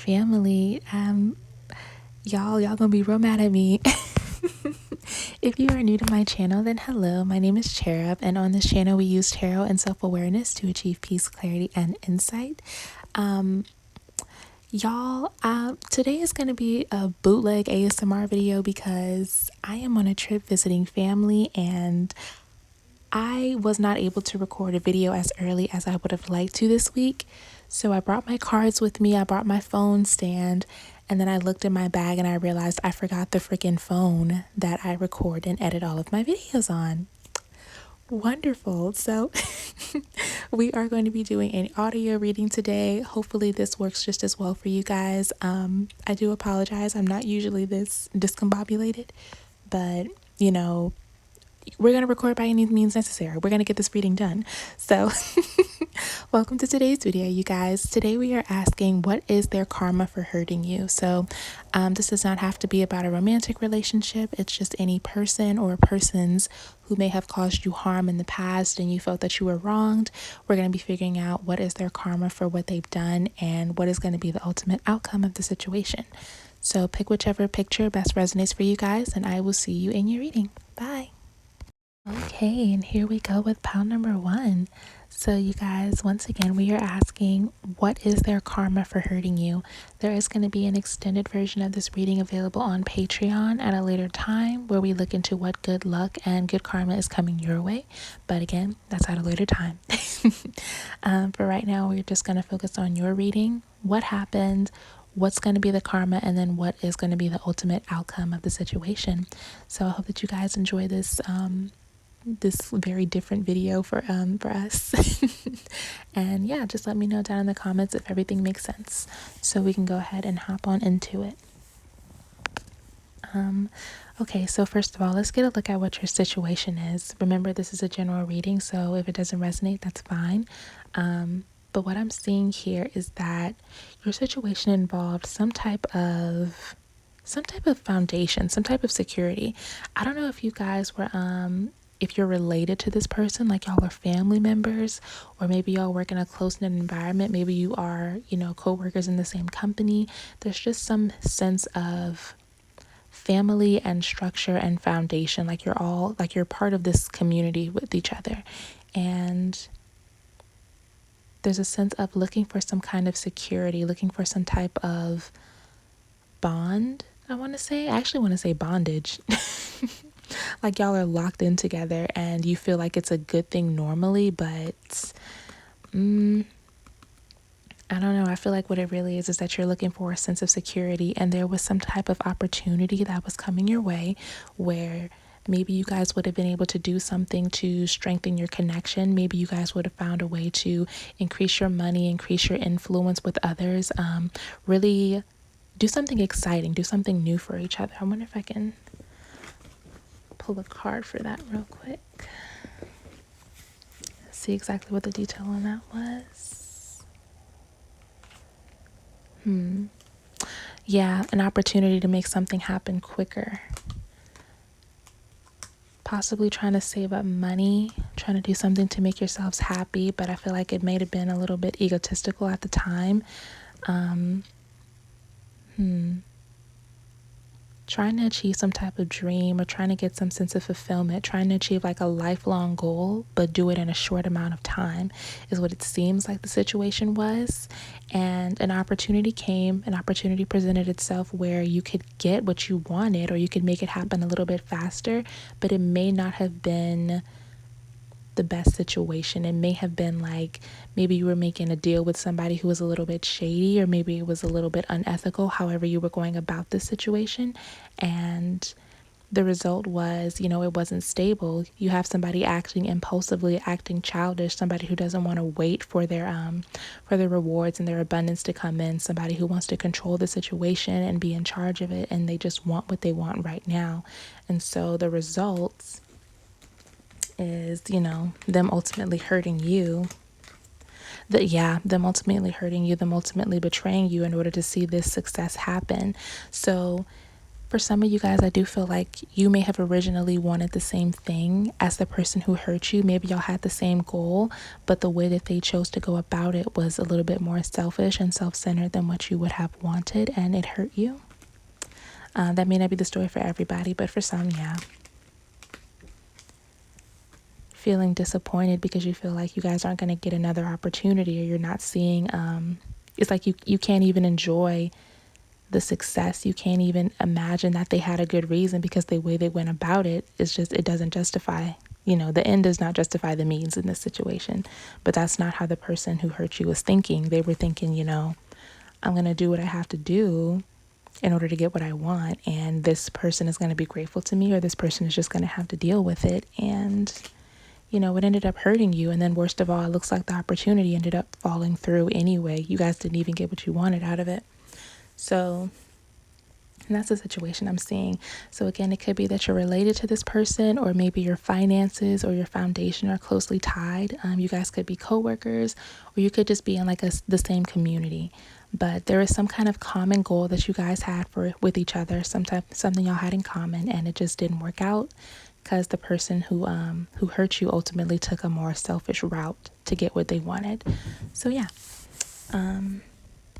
family. Y'all gonna be real mad at me. If you are new to my channel, then hello, my name is Cherub, and on this channel we use tarot and self-awareness to achieve peace, clarity, and insight. Today is going to be a bootleg ASMR video because I am on a trip visiting family and I was not able to record a video as early as I would have liked to this week. So I brought my cards with me, I brought my phone stand, and then I looked in my bag and I realized I forgot the freaking phone that I record and edit all of my videos on. Wonderful. So we are going to be doing an audio reading today. Hopefully this works just as well for you guys. I do apologize. I'm not usually this discombobulated, but you know, we're going to record by any means necessary. We're going to get this reading done. So welcome to today's video, you guys. Today we are asking, what is their karma for hurting you? So this does not have to be about a romantic relationship. It's just any person or persons who may have caused you harm in the past and you felt that you were wronged. We're going to be figuring out what is their karma for what they've done and what is going to be the ultimate outcome of the situation. So pick whichever picture best resonates for you guys, and I will see you in your reading. Bye. Okay, and here we go with pile number 1. So you guys, once again, we are asking, what is their karma for hurting you? There is going to be an extended version of this reading available on Patreon at a later time where we look into what good luck and good karma is coming your way. But again, that's at a later time. For right now, we're just going to focus on your reading, what happened, what's going to be the karma, and then what is going to be the ultimate outcome of the situation. So I hope that you guys enjoy this this very different video for us. And yeah, just let me know down in the comments if everything makes sense so we can go ahead and hop on into it. Okay, so first of all, let's get a look at what your situation is. Remember, this is a general reading, so if it doesn't resonate, that's fine. But what I'm seeing here is that your situation involved some type of foundation, some type of security. I don't know if you guys were if you're related to this person, like y'all are family members, or maybe y'all work in a close-knit environment. Maybe you are, co-workers in the same company. There's just some sense of family and structure and foundation, like you're part of this community with each other. And there's a sense of looking for some kind of security, looking for some type of bond. I actually want to say bondage. Like y'all are locked in together and you feel like it's a good thing normally, but I don't know. I feel like what it really is that you're looking for a sense of security, and there was some type of opportunity that was coming your way where maybe you guys would have been able to do something to strengthen your connection. Maybe you guys would have found a way to increase your money, increase your influence with others, really do something exciting, do something new for each other. I wonder if I can pull a card for that real quick. See exactly what the detail on that was. Yeah, an opportunity to make something happen quicker. Possibly trying to save up money, trying to do something to make yourselves happy, but I feel like it may have been a little bit egotistical at the time. Trying to achieve some type of dream or trying to get some sense of fulfillment, trying to achieve like a lifelong goal, but do it in a short amount of time is what it seems like the situation was. And an opportunity came, an opportunity presented itself where you could get what you wanted or you could make it happen a little bit faster, but it may not have been the best situation. It may have been like maybe you were making a deal with somebody who was a little bit shady, or maybe it was a little bit unethical, however you were going about this situation. And the result was, it wasn't stable. You have somebody acting impulsively, acting childish, somebody who doesn't want to wait for their rewards and their abundance to come in, somebody who wants to control the situation and be in charge of it, and they just want what they want right now. And so the results is, them ultimately hurting you. Them ultimately hurting you, them ultimately betraying you in order to see this success happen. So For some of you guys, I do feel like you may have originally wanted the same thing as the person who hurt you. Maybe y'all had the same goal, but the way that they chose to go about it was a little bit more selfish and self-centered than what you would have wanted, and it hurt you. That may not be the story for everybody, but for some, yeah. Feeling disappointed because you feel like you guys aren't going to get another opportunity, or you're not seeing, it's like you can't even enjoy the success. You can't even imagine that they had a good reason, because the way they went about it is just, it doesn't justify, the end does not justify the means in this situation. But that's not how the person who hurt you was thinking. They were thinking, I'm going to do what I have to do in order to get what I want, and this person is going to be grateful to me, or this person is just going to have to deal with it. And it ended up hurting you. And then worst of all, it looks like the opportunity ended up falling through anyway. You guys didn't even get what you wanted out of it. So, and that's the situation I'm seeing. So again, it could be that you're related to this person, or maybe your finances or your foundation are closely tied. You guys could be coworkers, or you could just be in the same community. But there is some kind of common goal that you guys had with each other, something y'all had in common, and it just didn't work out because the person who hurt you ultimately took a more selfish route to get what they wanted. So yeah.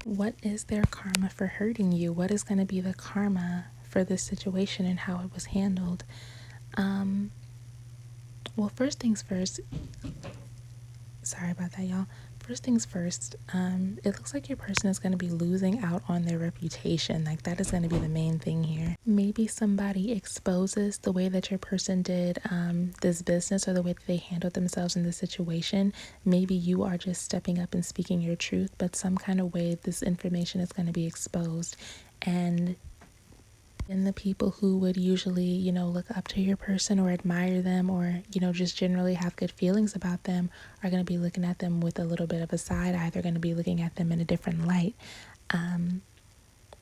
What is their karma for hurting you? What is going to be the karma for this situation and how it was handled? Well, first things first. Sorry about that, y'all. First things first, it looks like your person is going to be losing out on their reputation. Like, that is going to be the main thing here. Maybe somebody exposes the way that your person did this business, or the way that they handled themselves in this situation. Maybe you are just stepping up and speaking your truth, but some kind of way this information is going to be exposed. And the people who would usually, look up to your person or admire them, or, just generally have good feelings about them, are going to be looking at them with a little bit of a side eye. They're going to be looking at them in a different light.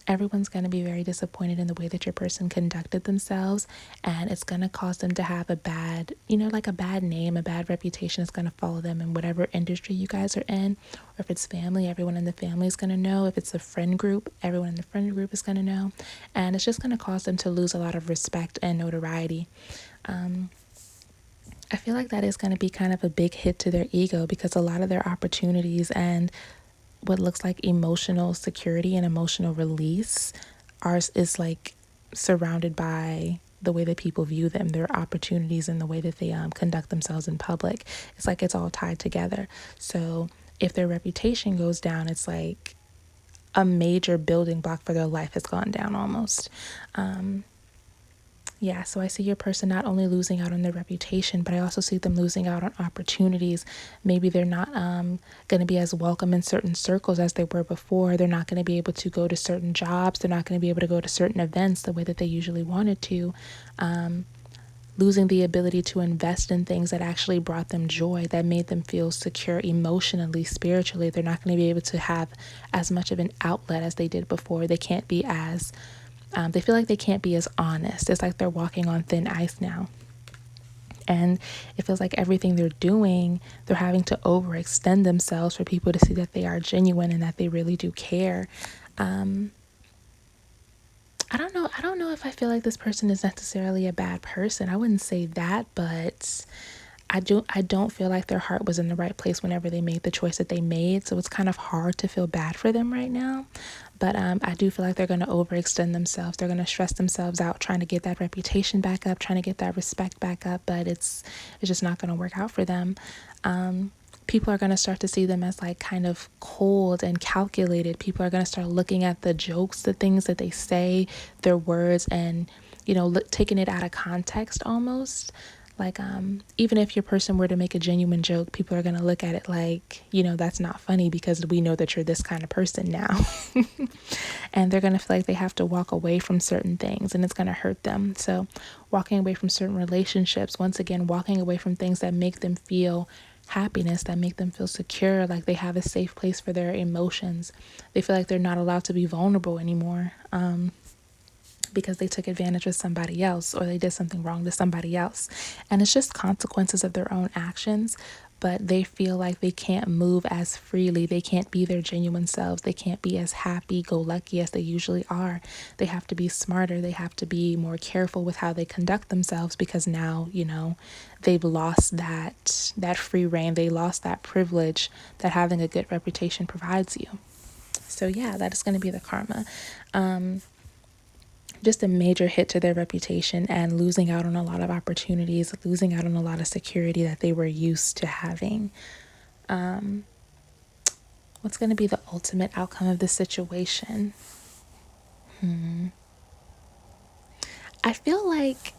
Everyone's going to be very disappointed in the way that your person conducted themselves, and it's going to cause them to have a bad, a bad name, a bad reputation is going to follow them in whatever industry you guys are in. Or if it's family, everyone in the family is going to know. If it's a friend group, everyone in the friend group is going to know. And it's just going to cause them to lose a lot of respect and notoriety. I feel like that is going to be kind of a big hit to their ego, because a lot of their opportunities and what looks like emotional security and emotional release is surrounded by the way that people view them, their opportunities, and the way that they conduct themselves in public. It's like it's all tied together. So if their reputation goes down, it's like a major building block for their life has gone down almost. Yeah, so I see your person not only losing out on their reputation, but I also see them losing out on opportunities. Maybe they're not going to be as welcome in certain circles as they were before. They're not going to be able to go to certain jobs. They're not going to be able to go to certain events the way that they usually wanted to. Losing the ability to invest in things that actually brought them joy, that made them feel secure emotionally, spiritually. They're not going to be able to have as much of an outlet as they did before. They can't be as they feel like they can't be as honest. It's like they're walking on thin ice now. And it feels like everything they're doing, they're having to overextend themselves for people to see that they are genuine and that they really do care. I don't know if I feel like this person is necessarily a bad person. I wouldn't say that, but I don't feel like their heart was in the right place whenever they made the choice that they made. So it's kind of hard to feel bad for them right now. But I do feel like they're going to overextend themselves. They're going to stress themselves out trying to get that reputation back up, trying to get that respect back up. But it's just not going to work out for them. People are going to start to see them as like kind of cold and calculated. People are going to start looking at the jokes, the things that they say, their words, and, taking it out of context almost. Like, even if your person were to make a genuine joke, people are going to look at it like, that's not funny, because we know that you're this kind of person now. And they're going to feel like they have to walk away from certain things, and it's going to hurt them. So walking away from certain relationships, once again, walking away from things that make them feel happiness, that make them feel secure, like they have a safe place for their emotions. They feel like they're not allowed to be vulnerable anymore. Because they took advantage of somebody else, or they did something wrong to somebody else. And it's just consequences of their own actions. but they feel like they can't move as freely. They can't be their genuine selves. They can't be as happy-go-lucky as they usually are. They have to be smarter. They have to be more careful with how they conduct themselves, because now, they've lost that free reign. They lost that privilege that having a good reputation provides you. So yeah, that is going to be the karma. Just a major hit to their reputation and losing out on a lot of opportunities, losing out on a lot of security that they were used to having. What's going to be the ultimate outcome of this situation? I feel like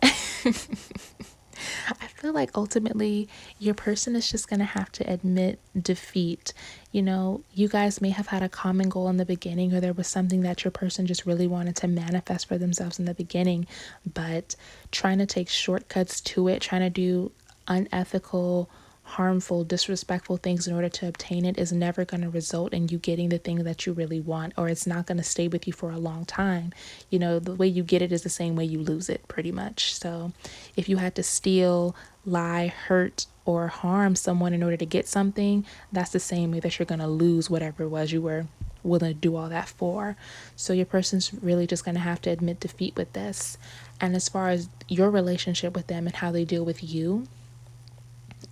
ultimately your person is just going to have to admit defeat. You guys may have had a common goal in the beginning, or there was something that your person just really wanted to manifest for themselves in the beginning, but trying to take shortcuts to it, trying to do unethical, harmful, disrespectful things in order to obtain it is never going to result in you getting the thing that you really want, or it's not going to stay with you for a long time. The way you get it is the same way you lose it, pretty much. So if you had to steal, lie, hurt, or harm someone in order to get something, that's the same way that you're going to lose whatever it was you were willing to do all that for. So your person's really just going to have to admit defeat with this. And as far as your relationship with them and how they deal with you,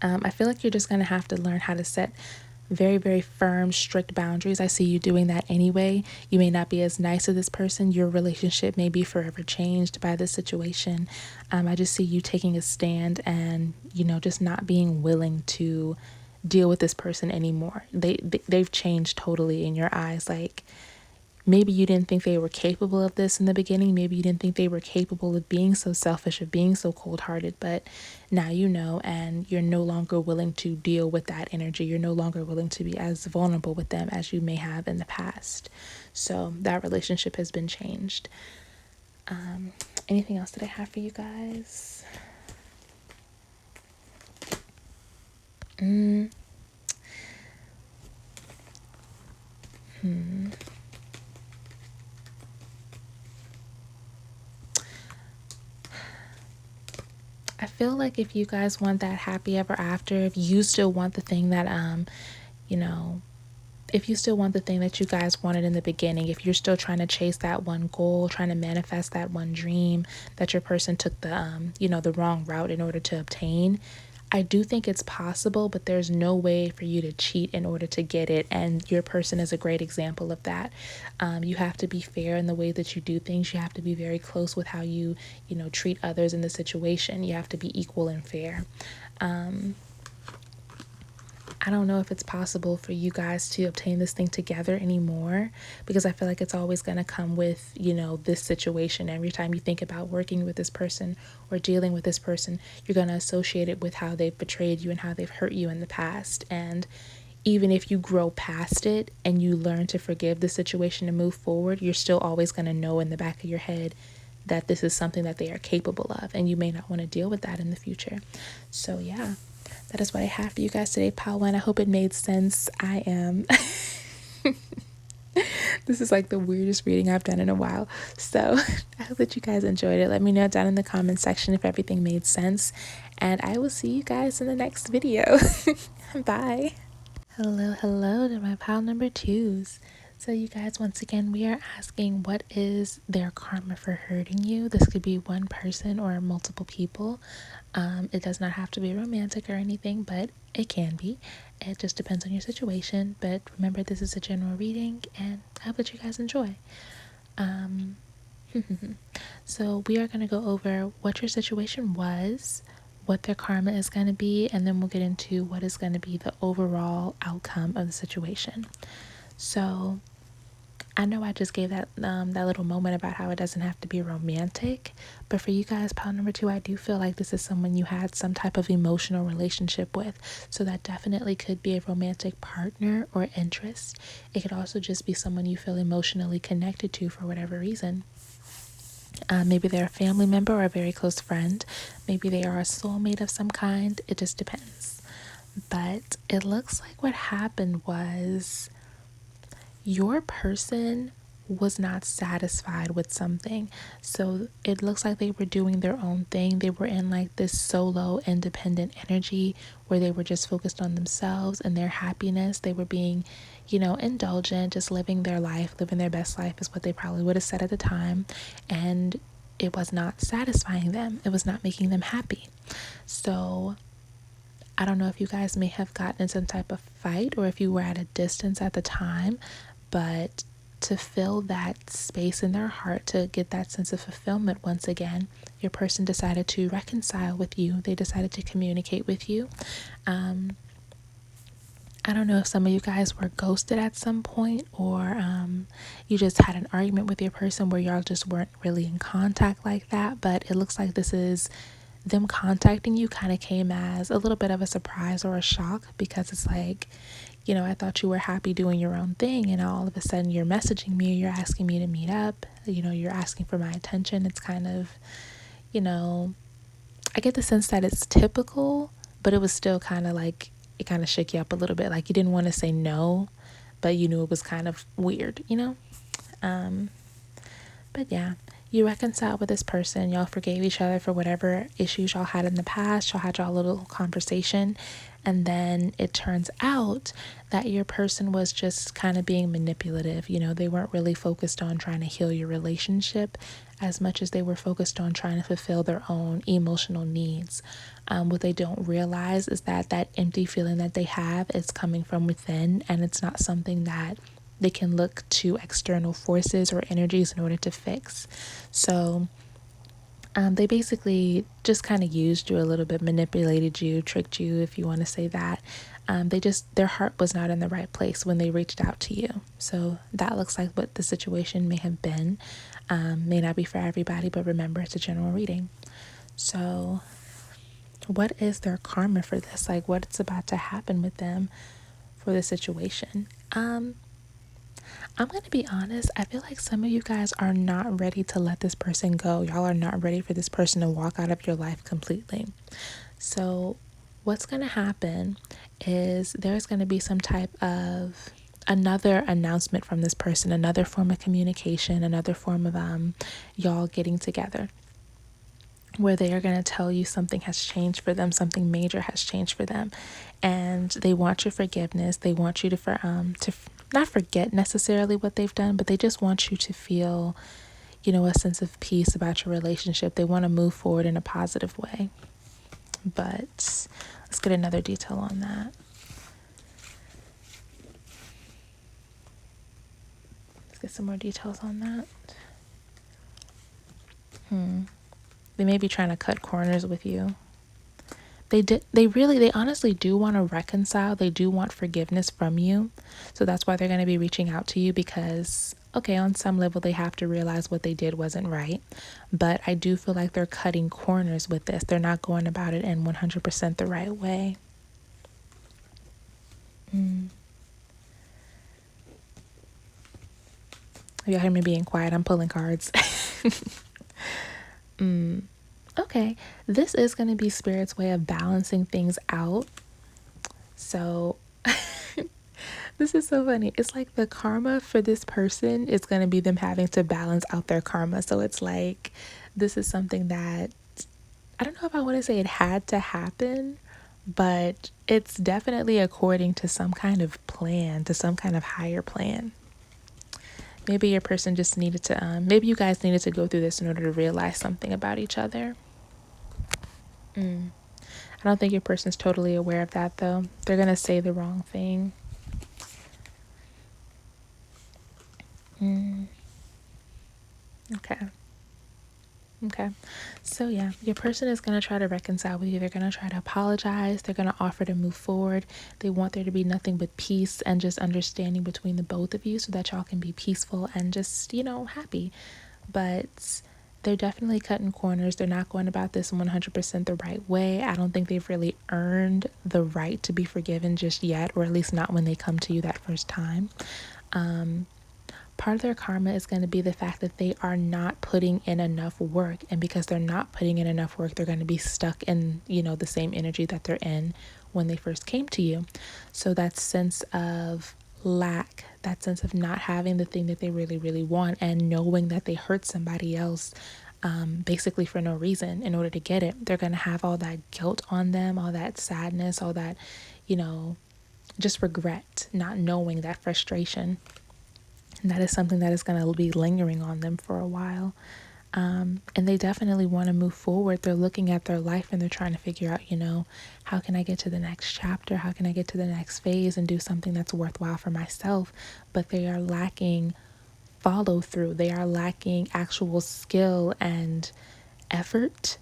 I feel like you're just going to have to learn how to set very, very firm, strict boundaries. I see you doing that anyway. You may not be as nice to this person. Your relationship may be forever changed by this situation. I just see you taking a stand and, just not being willing to deal with this person anymore. They've changed totally in your eyes. Like, maybe you didn't think they were capable of this in the beginning. Maybe you didn't think they were capable of being so selfish, of being so cold-hearted, but now you know, and you're no longer willing to deal with that energy. You're no longer willing to be as vulnerable with them as you may have in the past. So that relationship has been changed. Anything else that I have for you guys? I feel like if you guys want that happy ever after, if you still want the thing that, if you still want the thing that you guys wanted in the beginning, if you're still trying to chase that one goal, trying to manifest that one dream that your person took the wrong route in order to obtain, I do think it's possible, but there's no way for you to cheat in order to get it. And your person is a great example of that. You have to be fair in the way that you do things. You have to be very close with how you treat others in the situation. You have to be equal and fair. I don't know if it's possible for you guys to obtain this thing together anymore, because I feel like it's always going to come with, this situation. Every time you think about working with this person or dealing with this person, you're going to associate it with how they've betrayed you and how they've hurt you in the past. And even if you grow past it and you learn to forgive the situation and move forward, you're still always going to know in the back of your head that this is something that they are capable of, and you may not want to deal with that in the future. So yeah. That is what I have for you guys today, Pile 1. I hope it made sense. I am. This is like the weirdest reading I've done in a while. So I hope that you guys enjoyed it. Let me know down in the comment section if everything made sense. And I will see you guys in the next video. Bye. Hello to my pile number 2s. So you guys, once again, we are asking, what is their karma for hurting you? This could be one person or multiple people. It does not have to be romantic or anything, but it can be. It just depends on your situation. But remember, this is a general reading, and I hope that you guys enjoy. So we are going to go over what your situation was, what their karma is going to be, and then we'll get into what is going to be the overall outcome of the situation. So I know I just gave that little moment about how it doesn't have to be romantic, but for you guys, pile number 2, I do feel like this is someone you had some type of emotional relationship with. So that definitely could be a romantic partner or interest. It could also just be someone you feel emotionally connected to for whatever reason. Maybe they're a family member or a very close friend. Maybe they are a soulmate of some kind. It just depends. But it looks like what happened was your person was not satisfied with something. So it looks like they were doing their own thing. They were in like this solo independent energy where they were just focused on themselves and their happiness. They were being, indulgent, just living their life, living their best life is what they probably would have said at the time. And it was not satisfying them. It was not making them happy. So I don't know if you guys may have gotten in some type of fight or if you were at a distance at the time, but to fill that space in their heart, to get that sense of fulfillment once again, your person decided to reconcile with you. They decided to communicate with you. I don't know if some of you guys were ghosted at some point, or you just had an argument with your person where y'all just weren't really in contact like that. But it looks like this is them contacting you kind of came as a little bit of a surprise or a shock, because it's like, I thought you were happy doing your own thing, and all of a sudden you're messaging me, you're asking me to meet up, you're asking for my attention. It's kind of, I get the sense that it's typical, but it was still kind of like, it kind of shook you up a little bit. Like you didn't want to say no, but you knew it was kind of weird, But yeah, you reconciled with this person. Y'all forgave each other for whatever issues y'all had in the past. Y'all had y'all little conversation. And then it turns out that your person was just kind of being manipulative. They weren't really focused on trying to heal your relationship as much as they were focused on trying to fulfill their own emotional needs. What they don't realize is that that empty feeling that they have is coming from within, and it's not something that they can look to external forces or energies in order to fix. So they basically just kind of used you a little bit, manipulated you, tricked you, if you want to say that. Their heart was not in the right place when they reached out to you. So that looks like what the situation may have been. May not be for everybody, but remember, it's a general reading. So what is their karma for this? Like, what's about to happen with them for the situation? I'm going to be honest. I feel like some of you guys are not ready to let this person go. Y'all are not ready for this person to walk out of your life completely. So what's going to happen is there's going to be some type of another announcement from this person, another form of communication, another form of y'all getting together, where they are going to tell you something has changed for them, something major has changed for them, and they want your forgiveness. They want you to not forget necessarily what they've done, but they just want you to feel, a sense of peace about your relationship. They want to move forward in a positive way. But let's get another detail on that. Let's get some more details on that. They may be trying to cut corners with you. They honestly do want to reconcile. They do want forgiveness from you. So that's why they're going to be reaching out to you, because, okay, on some level, they have to realize what they did wasn't right. But I do feel like they're cutting corners with this. They're not going about it in 100% the right way. Y'all hear me being quiet? I'm pulling cards. Okay, this is going to be Spirit's way of balancing things out. So this is so funny. It's like the karma for this person is going to be them having to balance out their karma. So it's like, this is something that, I don't know if I want to say it had to happen, but it's definitely according to some kind of plan, to some kind of higher plan. Maybe your person just needed to, maybe you guys needed to go through this in order to realize something about each other. I don't think your person's totally aware of that, though. They're going to say the wrong thing. Okay. So yeah, your person is going to try to reconcile with you. They're going to try to apologize. They're going to offer to move forward. They want there to be nothing but peace and just understanding between the both of you, so that y'all can be peaceful and just, happy. But they're definitely cutting corners. They're not going about this 100% the right way. I don't think they've really earned the right to be forgiven just yet, or at least not when they come to you that first time. Part of their karma is going to be the fact that they are not putting in enough work. And because they're not putting in enough work, they're going to be stuck in, the same energy that they're in when they first came to you. So that sense of lack that sense of not having the thing that they really, really want, and knowing that they hurt somebody else basically for no reason in order to get it. They're going to have all that guilt on them, all that sadness, all that, just regret, not knowing, that frustration. And that is something that is going to be lingering on them for a while. And they definitely want to move forward. They're looking at their life and they're trying to figure out, how can I get to the next chapter? How can I get to the next phase and do something that's worthwhile for myself? But they are lacking follow through. They are lacking actual skill and effort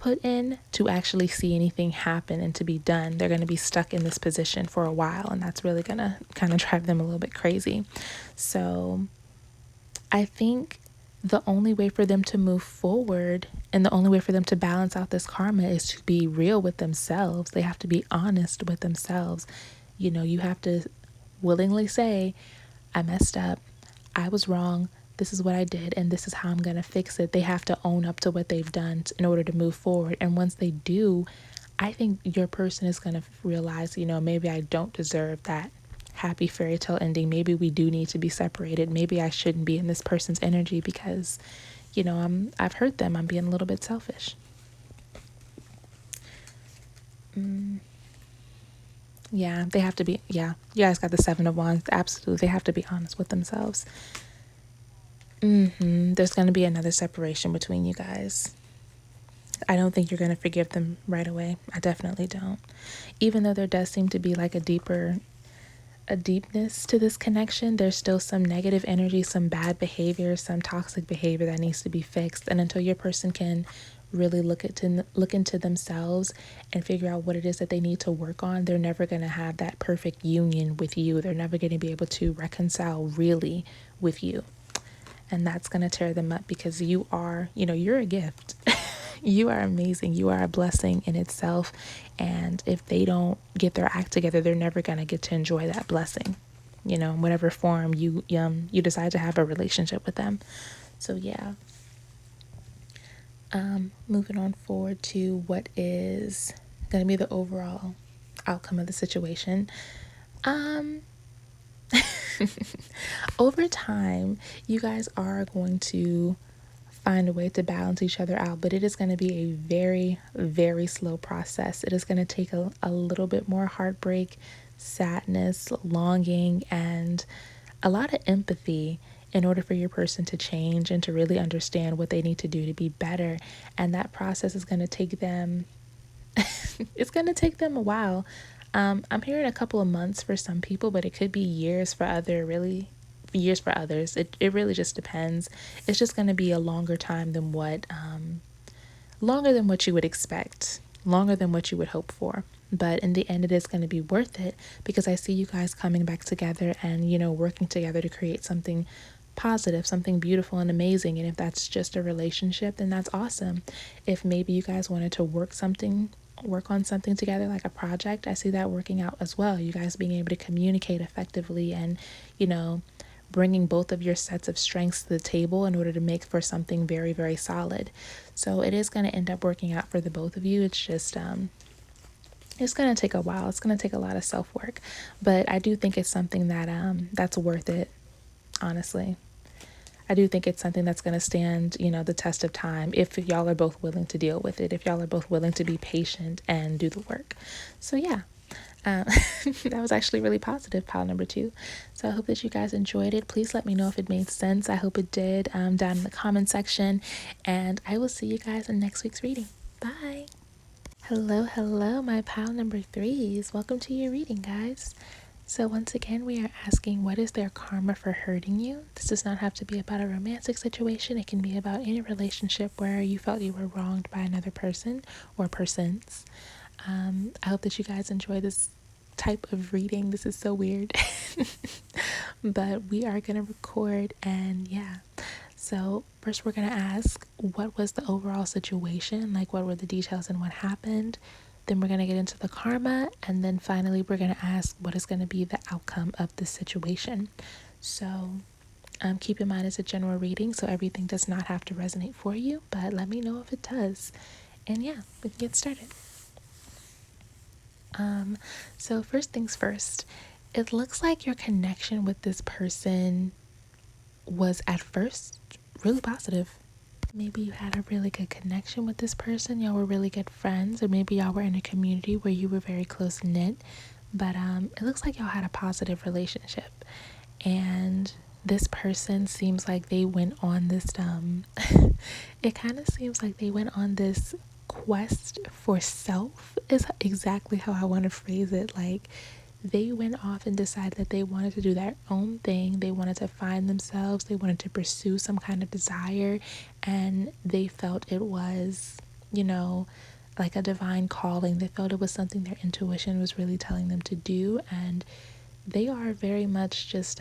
put in to actually see anything happen and to be done. They're going to be stuck in this position for a while, and that's really going to kind of drive them a little bit crazy. So I think the only way for them to move forward and the only way for them to balance out this karma is to be real with themselves. They have to be honest with themselves. You have to willingly say, I messed up. I was wrong. This is what I did, and this is how I'm going to fix it. They have to own up to what they've done in order to move forward. And once they do, I think your person is going to realize, maybe I don't deserve that happy fairy tale ending. Maybe we do need to be separated. Maybe I shouldn't be in this person's energy because, I've hurt them. I'm being a little bit selfish. Yeah, they have to be. Yeah, you guys got the Seven of Wands. Absolutely, they have to be honest with themselves. There's going to be another separation between you guys. I don't think you're going to forgive them right away. I definitely don't. Even though there does seem to be like a deepness to this connection, there's still some negative energy, some bad behavior, some toxic behavior that needs to be fixed. And until your person can really look into themselves and figure out what it is that they need to work on, they're never going to have that perfect union with you. They're never going to be able to reconcile really with you. And that's going to tear them up because you are, you're a gift. You are amazing. You are a blessing in itself. And if they don't get their act together, they're never going to get to enjoy that blessing, in whatever form you decide to have a relationship with them. So yeah. Moving on forward to what is going to be the overall outcome of the situation. Over time, you guys are going to find a way to balance each other out, but it is going to be a very, very slow process. It is going to take a little bit more heartbreak, sadness, longing, and a lot of empathy in order for your person to change and to really understand what they need to do to be better. And that process is going to take them it's going to take them a while. I'm hearing a couple of months for some people, but it could be years for years for others. It really just depends. It's just going to be a longer time than longer than what you would expect, longer than what you would hope for. But in the end, it is going to be worth it because I see you guys coming back together and, working together to create something positive, something beautiful and amazing. And if that's just a relationship, then that's awesome. If maybe you guys wanted to work on something together, like a project, I see that working out as well. You guys being able to communicate effectively and, bringing both of your sets of strengths to the table in order to make for something very, very solid. So it is going to end up working out for the both of you. It's just, it's going to take a while. It's going to take a lot of self-work, but I do think it's something that, that's worth it. Honestly, I do think it's something that's going to stand, the test of time if y'all are both willing to deal with it, if y'all are both willing to be patient and do the work. So yeah, that was actually really positive, pile number 2. So I hope that you guys enjoyed it. Please let me know if it made sense. I hope it did, down in the comment section, and I will see you guys in next week's reading. Bye. Hello, my pile number 3s. Welcome to your reading, guys. So once again, we are asking, what is their karma for hurting you? This does not have to be about a romantic situation. It can be about any relationship where you felt you were wronged by another person or persons. I hope that you guys enjoy this type of reading. This is so weird. But we are going to record, and yeah. So first we're going to ask, what was the overall situation? Like, what were the details and what happened? Then we're going to get into the karma, and then finally we're going to ask what is going to be the outcome of this situation. So keep in mind it's a general reading, so everything does not have to resonate for you, but let me know if it does. And yeah, we can get started. So first things first, It looks like your connection with this person was at first really positive. Maybe you had a really good connection with this person. Y'all were really good friends, or maybe y'all were in a community where you were very close knit. But it looks like y'all had a positive relationship. And this person seems like they went on this it kind of seems like they went on this quest for self, is exactly how I want to phrase it. Like, they went off and decided that they wanted to do their own thing. They wanted to find themselves. They wanted to pursue some kind of desire. And they felt it was, like a divine calling. They felt it was something their intuition was really telling them to do. And they are very much just,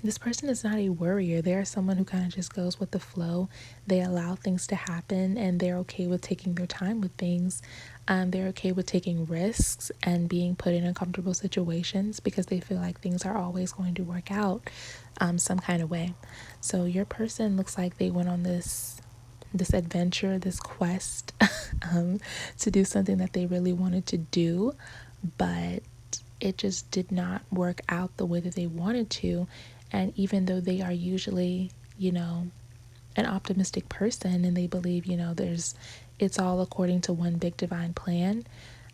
this person is not a worrier. They are someone who kind of just goes with the flow. They allow things to happen, and they're okay with taking their time with things. They're okay with taking risks and being put in uncomfortable situations because they feel like things are always going to work out some kind of way. So your person looks like they went on this adventure, this quest to do something that they really wanted to do, but it just did not work out the way that they wanted to. And even though they are usually, an optimistic person, and they believe, it's all according to one big divine plan,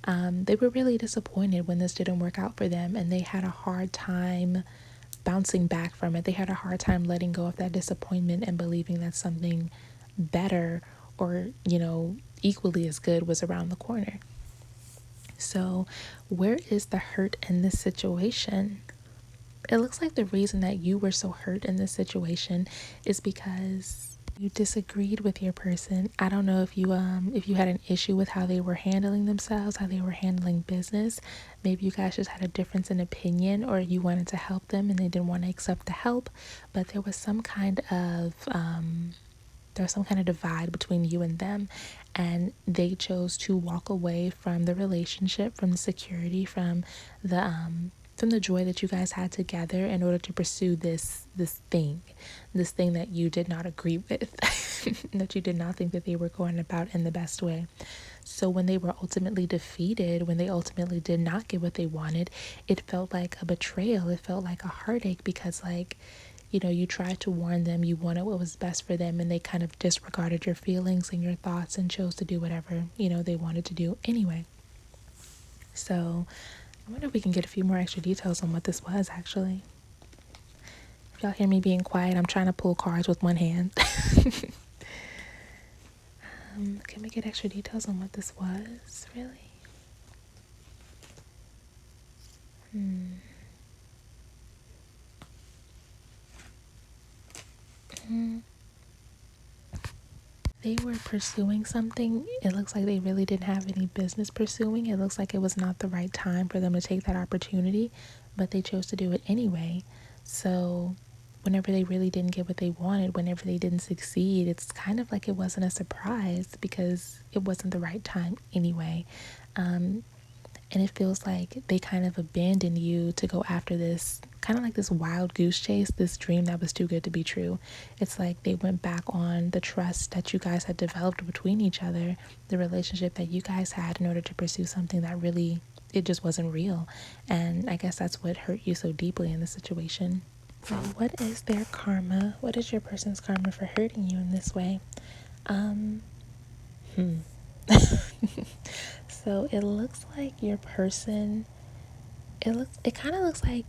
they were really disappointed when this didn't work out for them, and they had a hard time bouncing back from it. They had a hard time letting go of that disappointment and believing that something better, or equally as good, was around the corner. So where is the hurt in this situation? It looks like the reason that you were so hurt in this situation is because you disagreed with your person. I don't know if you had an issue with how they were handling themselves, how they were handling business. Maybe you guys just had a difference in opinion, or you wanted to help them and they didn't want to accept the help, but there was some kind of divide between you and them, and they chose to walk away from the relationship, from the security, from the joy that you guys had together, in order to pursue this thing that you did not agree with, that you did not think that they were going about in the best way. So when they were ultimately defeated, when they ultimately did not get what they wanted, it felt like a betrayal. It felt like a heartache, because you tried to warn them, you wanted what was best for them, and they kind of disregarded your feelings and your thoughts and chose to do whatever, they wanted to do anyway. So I wonder if we can get a few more extra details on what this was, actually. If y'all hear me being quiet, I'm trying to pull cards with one hand. Can we get extra details on what this was, really? They were pursuing something. It looks like they really didn't have any business pursuing. It looks like it was not the right time for them to take that opportunity, but they chose to do it anyway. So whenever they really didn't get what they wanted, whenever they didn't succeed, it's kind of like it wasn't a surprise, because it wasn't the right time anyway. And it feels like they kind of abandoned you to go after this, kind of like this wild goose chase, this dream that was too good to be true. It's like they went back on the trust that you guys had developed between each other, the relationship that you guys had, in order to pursue something that really, it just wasn't real. And I guess that's what hurt you so deeply in the situation. So what is their karma? What is your person's karma for hurting you in this way? So it looks like your person, it kind of looks like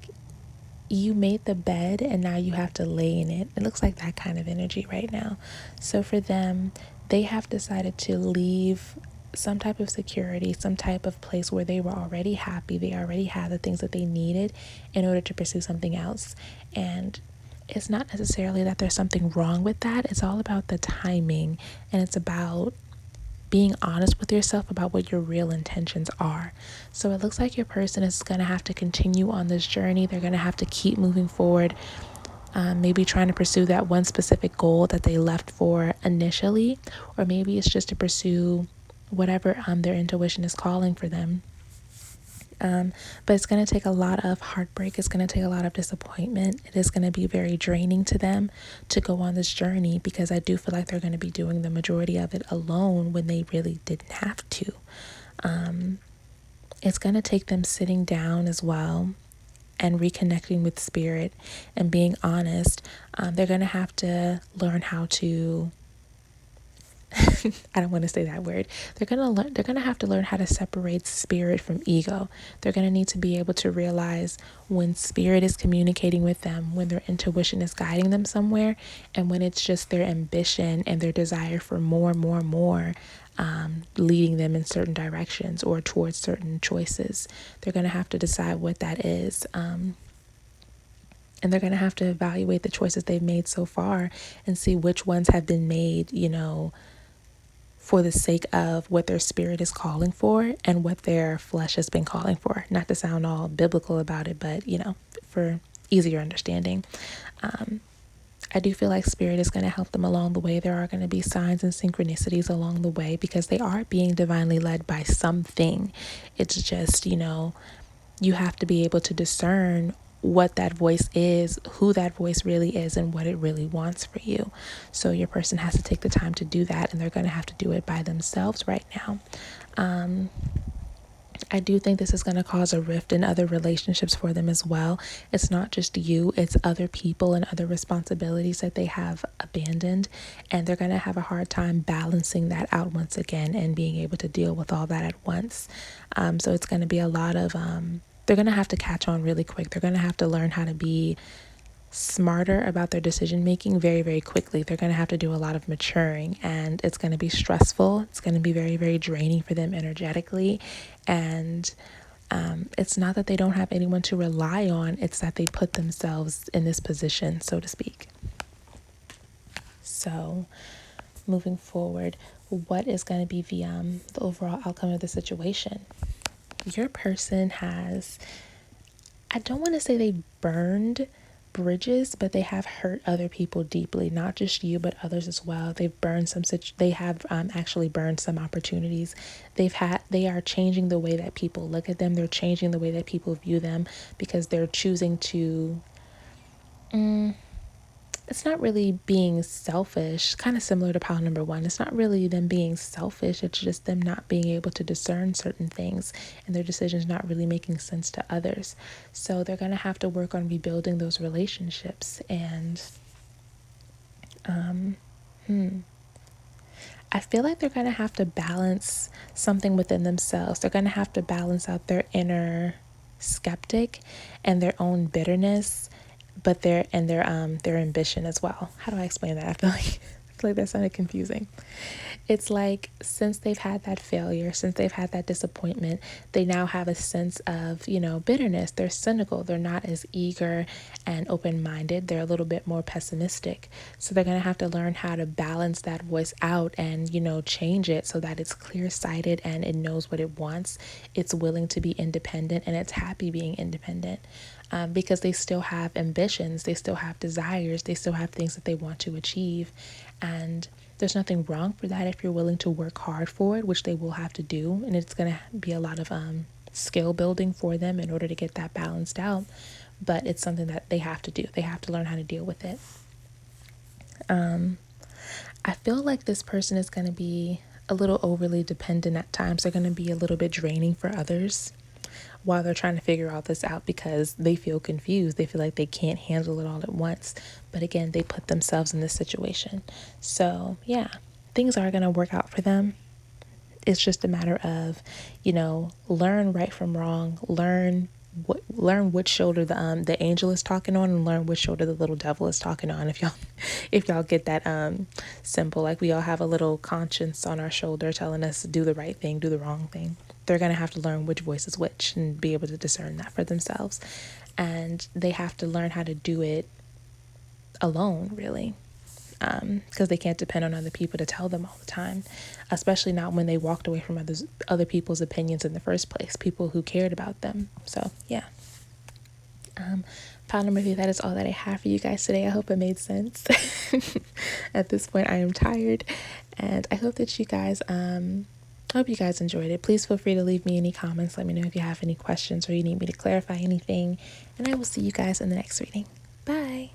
you made the bed and now you have to lay in it. It looks like that kind of energy right now. So for them, they have decided to leave some type of security, some type of place where they were already happy. They already had the things that they needed in order to pursue something else. And it's not necessarily that there's something wrong with that. It's all about the timing, and it's about being honest with yourself about what your real intentions are. So it looks like your person is going to have to continue on this journey. They're going to have to keep moving forward, maybe trying to pursue that one specific goal that they left for initially, or maybe it's just to pursue whatever their intuition is calling for them. But it's going to take a lot of heartbreak. It's going to take a lot of disappointment. It is going to be very draining to them to go on this journey, because I do feel like they're going to be doing the majority of it alone when they really didn't have to. It's going to take them sitting down as well and reconnecting with spirit and being honest. They're going to have to learn how to I don't want to say that word. They're going to have to learn how to separate spirit from ego. They're going to need to be able to realize when spirit is communicating with them, when their intuition is guiding them somewhere, and when it's just their ambition and their desire for more, leading them in certain directions or towards certain choices. They're going to have to decide what that is. And they're going to have to evaluate the choices they've made so far and see which ones have been made, for the sake of what their spirit is calling for and what their flesh has been calling for. Not to sound all biblical about it, but, for easier understanding. I do feel like spirit is going to help them along the way. There are going to be signs and synchronicities along the way because they are being divinely led by something. It's just, you have to be able to discern what that voice is, who that voice really is, and what it really wants for you. So your person has to take the time to do that, and they're going to have to do it by themselves right now. I do think this is going to cause a rift in other relationships for them as well. It's not just you, it's other people and other responsibilities that they have abandoned, and they're going to have a hard time balancing that out once again and being able to deal with all that at once. So it's going to be a lot of they're going to have to catch on really quick. They're going to have to learn how to be smarter about their decision making very, very quickly. They're going to have to do a lot of maturing, and it's going to be stressful. It's going to be very, very draining for them energetically. And it's not that they don't have anyone to rely on, it's that they put themselves in this position, so to speak. So moving forward, what is going to be the overall outcome of the situation? Your person has, I don't want to say they burned bridges, but they have hurt other people deeply, not just you, but others as well. They've burned they have actually burned some opportunities. They are changing the way that people look at them. They're changing the way that people view them because they're choosing to, it's not really being selfish, kind of similar to pile number one. It's not really them being selfish. It's just them not being able to discern certain things and their decisions not really making sense to others. So they're going to have to work on rebuilding those relationships. And I feel like they're going to have to balance something within themselves. They're going to have to balance out their inner skeptic and their own bitterness, but their ambition as well. How do I explain that? I feel like that sounded confusing. It's like, since they've had that failure, since they've had that disappointment, they now have a sense of, bitterness. They're cynical. They're not as eager and open-minded. They're a little bit more pessimistic. So they're going to have to learn how to balance that voice out and, change it so that it's clear-sighted and it knows what it wants. It's willing to be independent and it's happy being independent. Because they still have ambitions, they still have desires, they still have things that they want to achieve. And there's nothing wrong for that if you're willing to work hard for it, which they will have to do. And it's going to be a lot of skill building for them in order to get that balanced out. But it's something that they have to do. They have to learn how to deal with it. I feel like this person is going to be a little overly dependent at times. They're going to be a little bit draining for others while they're trying to figure all this out because they feel confused. They feel like they can't handle it all at once. But again, they put themselves in this situation. So yeah, things are going to work out for them. It's just a matter of, learn right from wrong, learn which shoulder the angel is talking on, and learn which shoulder the little devil is talking on. If y'all get that simple, like we all have a little conscience on our shoulder telling us to do the right thing, do the wrong thing. They're going to have to learn which voice is which and be able to discern that for themselves. And they have to learn how to do it alone, really. Because they can't depend on other people to tell them all the time, especially not when they walked away from other people's opinions in the first place, people who cared about them. So yeah. Pile number 3, that is all that I have for you guys today. I hope it made sense. At this point, I am tired, and I hope that you guys hope you guys enjoyed it. Please feel free to leave me any comments. Let me know if you have any questions or you need me to clarify anything, and I will see you guys in the next reading. Bye.